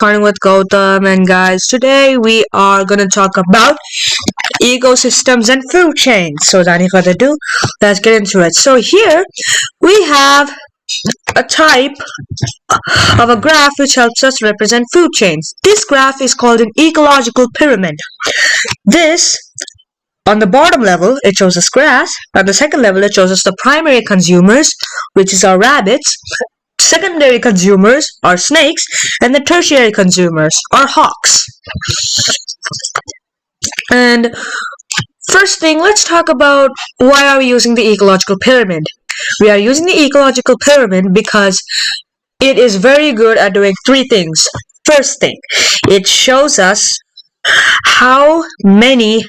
Starting with Gautam, and guys, today we are going to talk about ecosystems and food chains. So without any further ado, let's get into it. So here we have a type of a graph which helps us represent food chains. This graph is called an ecological pyramid. This, on the bottom level, it shows us grass. On the second level, it shows us the primary consumers, which is our rabbits. Secondary consumers are snakes, and the tertiary consumers are hawks. And first thing, let's talk about why are we using the ecological pyramid. We are using the ecological pyramid because it is very good at doing three things. First thing, it shows us how many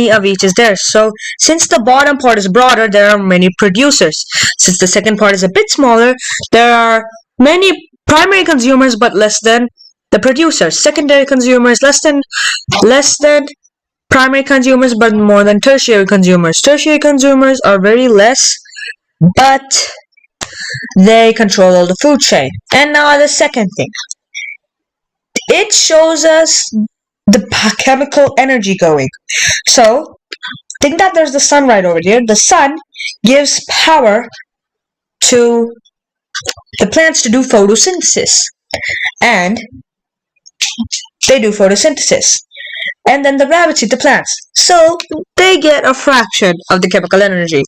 of each is there. So since the bottom part is broader, there are many producers. Since the second part is a bit smaller, there are many primary consumers but less than the producers. Secondary consumers less than primary consumers but more than tertiary consumers. Tertiary consumers are very less, but they control all the food chain. And now the second thing, it shows us the chemical energy going. So think that there's the sun right over here. The sun gives power to the plants to do photosynthesis, and they do photosynthesis, and then the rabbits eat the plants, so they get a fraction of the chemical energy.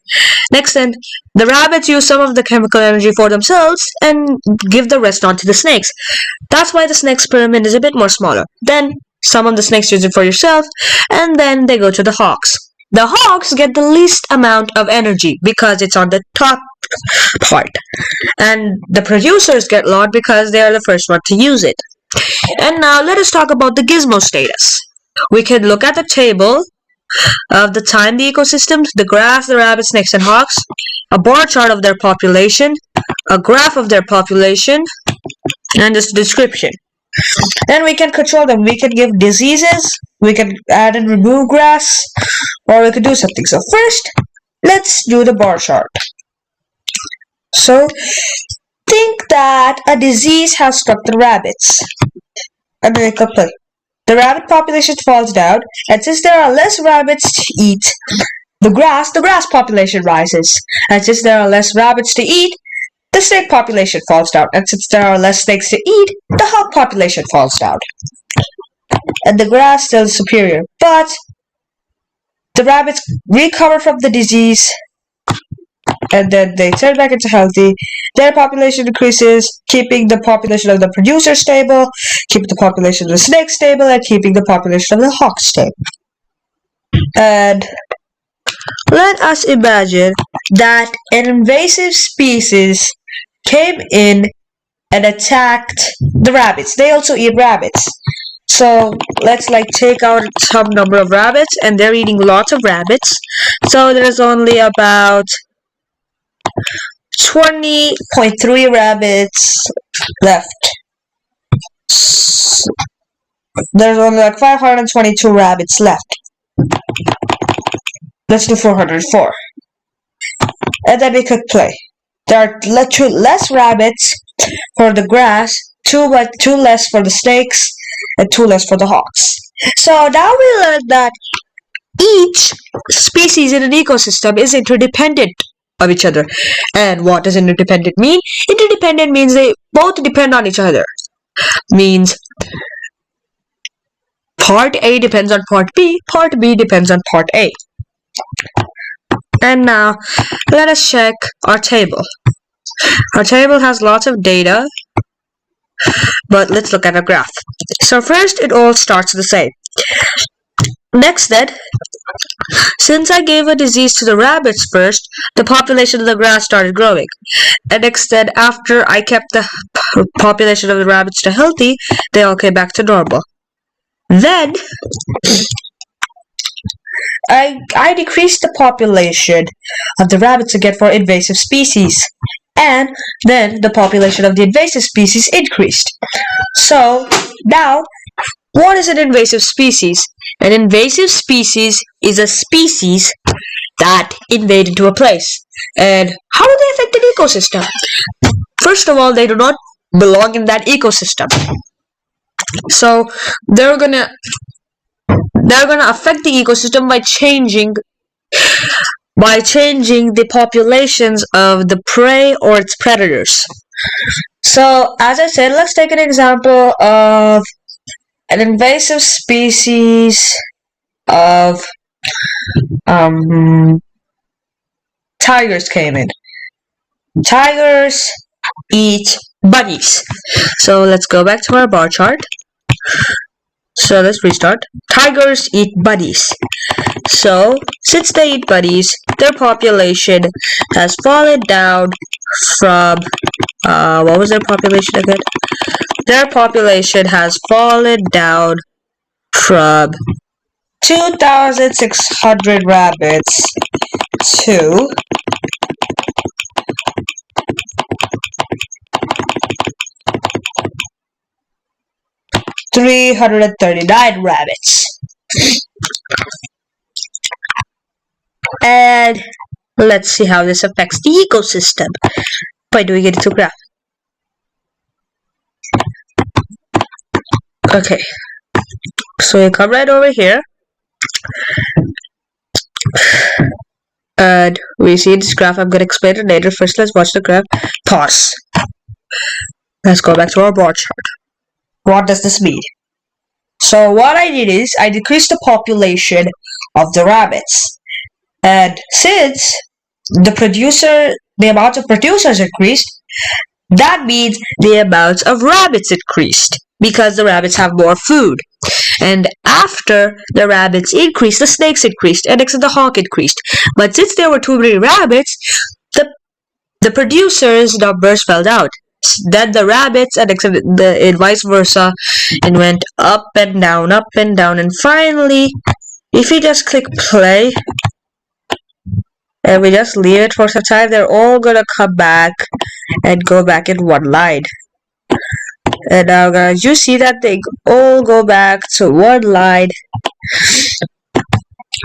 Next, then the rabbits use some of the chemical energy for themselves and give the rest on to the snakes. That's why the snake's pyramid is a bit more smaller. Then some of the snakes use it for yourself, and then they go to the hawks. The hawks get the least amount of energy because it's on the top part, and the producers get a lot because they are the first one to use it. And now let us talk about the gizmo status. We can look at the table of the time, the ecosystems, the graph, the rabbits, snakes, and hawks, a bar chart of their population, a graph of their population, and this description. Then we can control them. We can give diseases, we can add and remove grass, or we can do something. So first, let's do the bar chart. So think that a disease has struck the rabbits. And then the rabbit population falls down, and since there are less rabbits to eat the grass population rises. And since there are less rabbits to eat, the snake population falls down, and since there are less snakes to eat, the hawk population falls down. And the grass still is superior, but the rabbits recover from the disease, and then they turn back into healthy. Their population increases, keeping the population of the producer stable, keeping the population of the snake stable, and keeping the population of the hawk stable. And let us imagine that an invasive species came in and attacked the rabbits. They also eat rabbits. So let's take out some number of rabbits, and they're eating lots of rabbits. So there's only about 20.3 rabbits left. There's only 522 rabbits left. Let's do 404. And then we could play. There are less rabbits for the grass, two less for the snakes, and 2 less for the hawks. So now we learned that each species in an ecosystem is interdependent of each other. And what does interdependent mean? Interdependent means they both depend on each other. Means part A depends on part B depends on part A. And now let us check our table. Our table has lots of data, but let's look at our graph. So first, it all starts the same. Next then, since I gave a disease to the rabbits first, the population of the grass started growing. And next then, after I kept the population of the rabbits to healthy, they all came back to normal. Then I decreased the population of the rabbits again for invasive species, and then the population of the invasive species increased. So now, what is an invasive species? An invasive species is a species that invade into a place. And how do they affect an ecosystem? First of all, they do not belong in that ecosystem. So they're gonna affect the ecosystem by changing the populations of the prey or its predators. So as I said, let's take an example of an invasive species of tigers came in. Tigers eat bunnies. So let's go back to our bar chart. So let's restart. Tigers eat bunnies. So since they eat bunnies, their population has fallen down from what was their population again? Their population has fallen down from 2,600 rabbits to 339 rabbits. And let's see how this affects the ecosystem by doing it into graph. Okay, so you come right over here, and we see this graph. I'm going to explain it later. First, let's watch the graph. Pause. Let's go back to our bar chart. What does this mean? So what I did is I decreased the population of the rabbits, and since the amount of producers increased, that means the amount of rabbits increased because the rabbits have more food. And after the rabbits increased, the snakes increased, and the hawk increased. But since there were too many rabbits, the producers' numbers fell out. Then the rabbits and vice versa, and went up and down, and finally, if you just click play and we just leave it for some time, they're all gonna come back and go back in one line. And now guys, you see that they all go back to one line,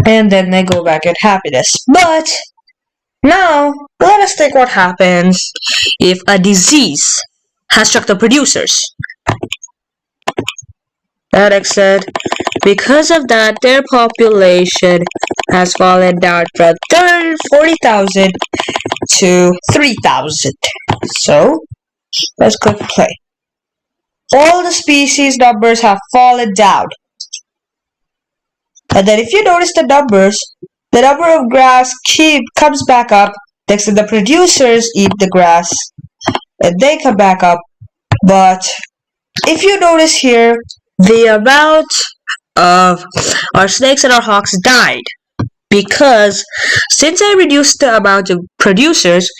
and then they go back in happiness. But now let us think what happens if a disease has struck the producers. Alex said, because of that, their population has fallen down from 40,000 to 3,000. So let's click play. All the species numbers have fallen down. And then if you notice the numbers, the number of grass comes back up. Next to the producers eat the grass and they come back up. But if you notice here, the amount of our snakes and our hawks died because since I reduced the amount of producers,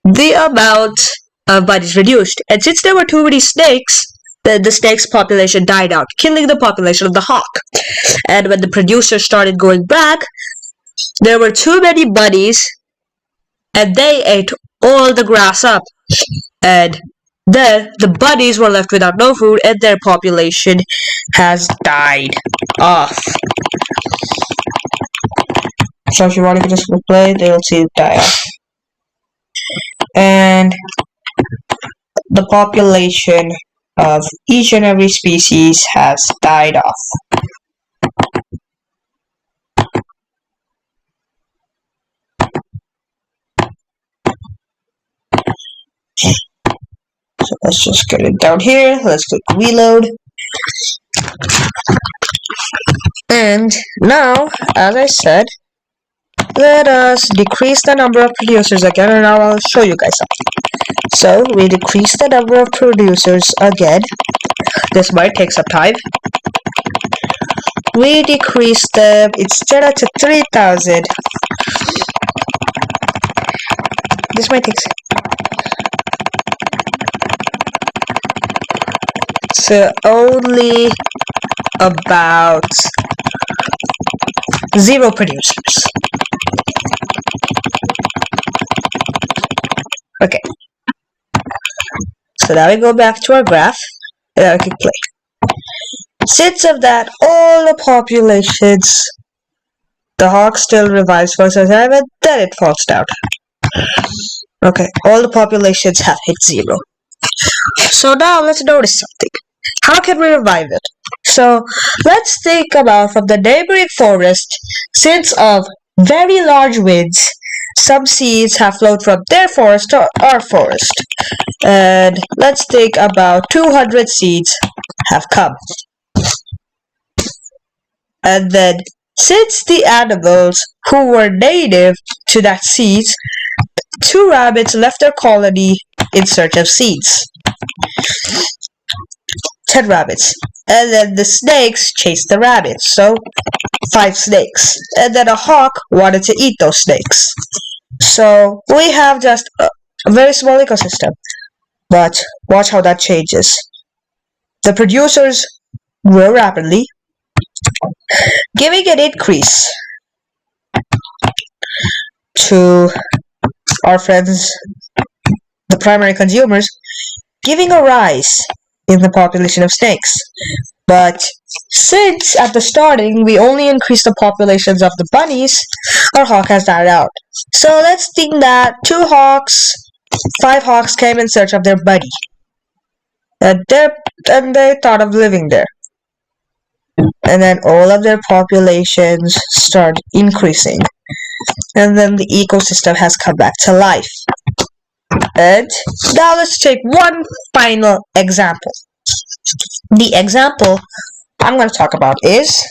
the amount of bunnies reduced. And since there were too many snakes, the snake's population died out, killing the population of the hawk. And when the producers started going back, there were too many bunnies, and they ate all the grass up. And then the bunnies were left without no food, and their population has died off. So if you want to just play, they'll see it die off. And the population of each and every species has died off. So let's just get it down here. Let's click reload. And now, as I said, let us decrease the number of producers again, and now I'll show you guys something. So we decrease the number of producers again. This might take some time. We decrease them instead of to 3,000. This might take so only about 0 producers. Okay. So now we go back to our graph and I click play. Since of that, all the populations, the hawk still revives for some time and then it falls down. Okay, all the populations have hit 0. So now let's notice something. How can we revive it? So let's think about from the neighboring forest. Since of very large winds, some seeds have flowed from their forest to our forest. And let's think about 200 seeds have come. And then since the animals who were native to that seeds, 2 rabbits left their colony in search of seeds. 10 rabbits. And then the snakes chased the rabbits, so 5 snakes. And then a hawk wanted to eat those snakes. So we have just a very small ecosystem. But watch how that changes. The producers grow rapidly, giving an increase to our friends, the primary consumers, giving a rise in the population of snakes. But since at the starting we only increased the populations of the bunnies, our hawk has died out. So let's think that 5 hawks came in search of their buddy. And they thought of living there. And then all of their populations start increasing. And then the ecosystem has come back to life. And now let's take one final example. The example I'm going to talk about is,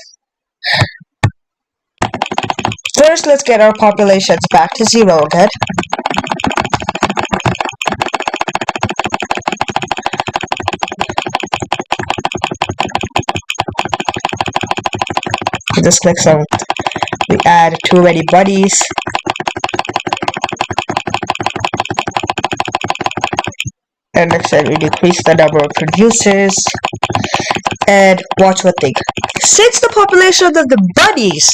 first let's get our populations back to 0 again. Just click some, we add too many buddies. And next time we decrease the number of producers. And watch one thing. Since the population of the bunnies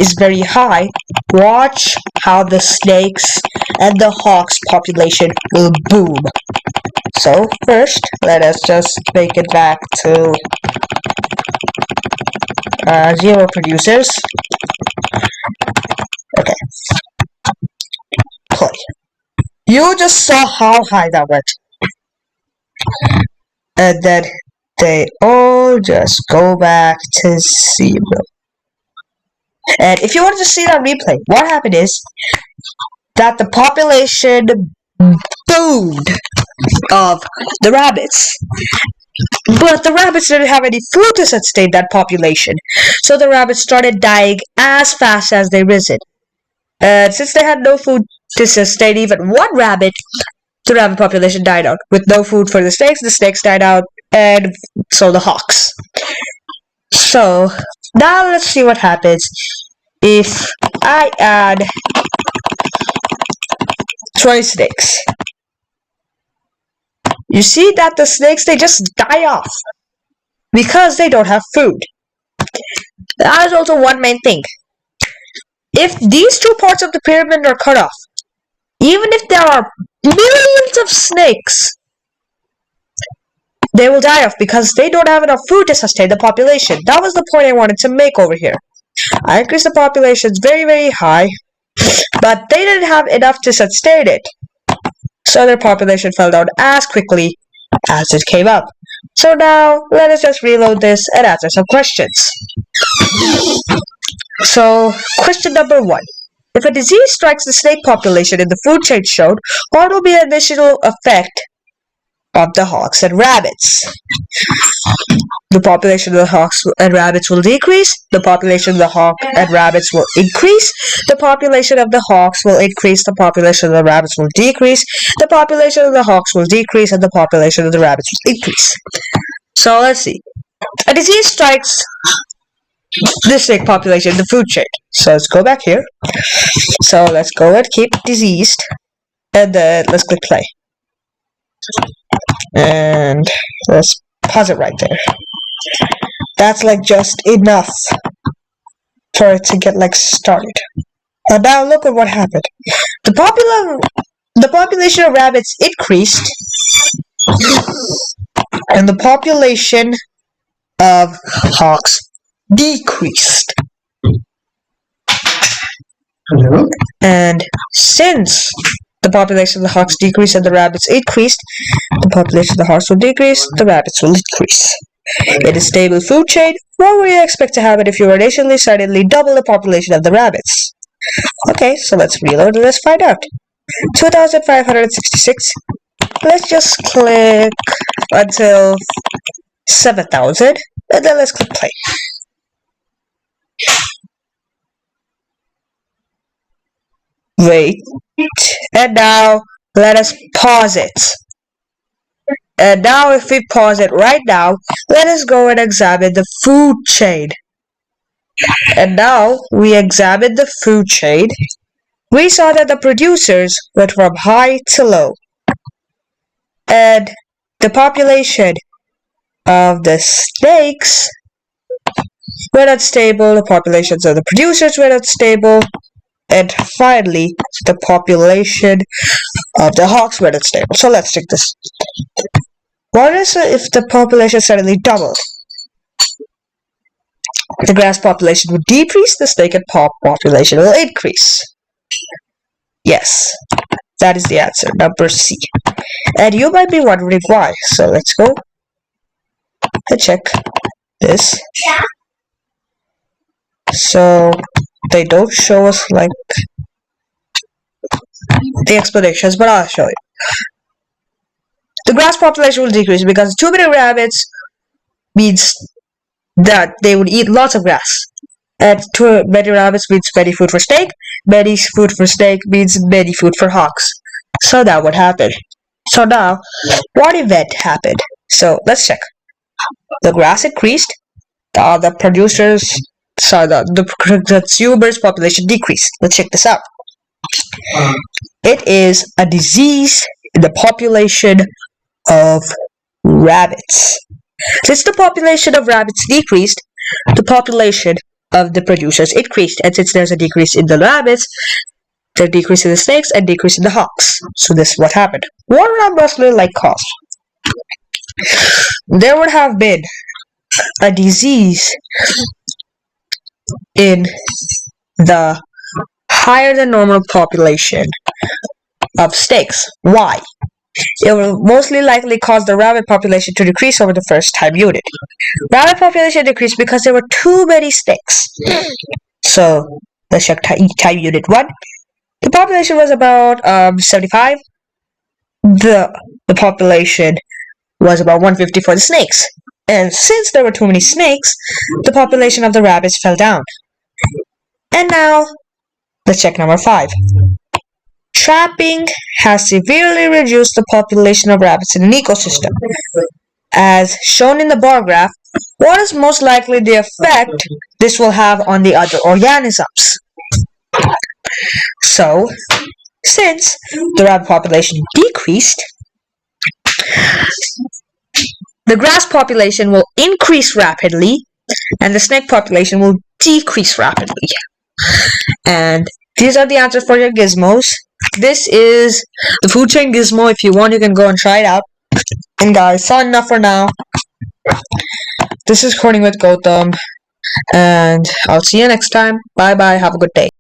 is very high, watch how the snakes and the hawks population will boom. So first, let us just make it back to 0 producers. Okay. Play. You just saw how high that went. And then they all just go back to 0. And if you wanted to see that replay, what happened is that the population boomed of the rabbits. But the rabbits didn't have any food to sustain that population. So the rabbits started dying as fast as they risen. And since they had no food to sustain even one rabbit, the rabbit population died out. With no food for the snakes died out, and so the hawks. So now let's see what happens if I add 20 snakes. You see that the snakes, they just die off because they don't have food. That is also one main thing. If these 2 parts of the pyramid are cut off, even if there are millions of snakes, they will die off because they don't have enough food to sustain the population. That was the point I wanted to make over here. I increased the populations very, very high, but they didn't have enough to sustain it. So their population fell down as quickly as it came up. So now, let us just reload this and answer some questions. So, question number 1. If a disease strikes the snake population in the food chain shown, what will be the initial effect of the hawks and rabbits? The population of the hawks and rabbits will decrease. The population of the hawk and rabbits will increase. The population of the hawks will increase. The population of the rabbits will decrease. The population of the hawks will decrease, and the population of the rabbits will increase. So let's see. A disease strikes the snake population in the food chain. So let's go back here. So let's go and keep diseased, and then let's click play. And let's pause it right there. That's like just enough for it to get like started. And now look at what happened. The population of rabbits increased, and the population of hawks decreased. Hello? And since the population of the hawks decreased and the rabbits increased, the population of the hawks will decrease, the rabbits will increase. In a stable food chain, what would you expect to happen if you were initially suddenly double the population of the rabbits? Okay, so let's reload and let's find out. 2,566. Let's just click until 7,000 and then let's click play. Wait, and now let us pause it. And now if we pause it right now, let us go and examine the food chain. And now we examine the food chain. We saw that the producers went from high to low. And the population of the snakes were not stable, the populations of the producers were not stable, and finally, the population of the hawks were not stable. So let's check this. What is if the population suddenly doubled? The grass population would decrease, the snake and population will increase. Yes, that is the answer, number C. And you might be wondering why. So let's go and check this. So they don't show us like the explanations, but I'll show you. The grass population will decrease because too many rabbits means that they would eat lots of grass. And too many rabbits means many food for snake. Many food for snake means many food for hawks. So that would happen. So now, what event happened? So let's check. The grass increased. The consumers' population decreased. Let's check this out. It is a disease in the population of rabbits. Since the population of rabbits decreased, the population of the producers increased. And since there's a decrease in the rabbits, there's a decrease in the snakes and decrease in the hawks. So this is what happened. What would a rustler like cause? There would have been a disease in the higher than normal population of snakes. Why? It will mostly likely cause the rabbit population to decrease over the first time unit. Rabbit population decreased because there were too many snakes. So let's check time unit 1. The population was about 75. The population was about 150 for the snakes. And since there were too many snakes, the population of the rabbits fell down. And now, let's check number 5. Trapping has severely reduced the population of rabbits in an ecosystem. As shown in the bar graph, what is most likely the effect this will have on the other organisms? So, since the rabbit population decreased, the grass population will increase rapidly and the snake population will decrease rapidly. And these are the answers for your gizmos. This is the food chain gizmo. If you want, you can go and try it out. And guys, that's enough for now. This is Recording with Gautam, and I'll see you next time. Bye bye. Have a good day.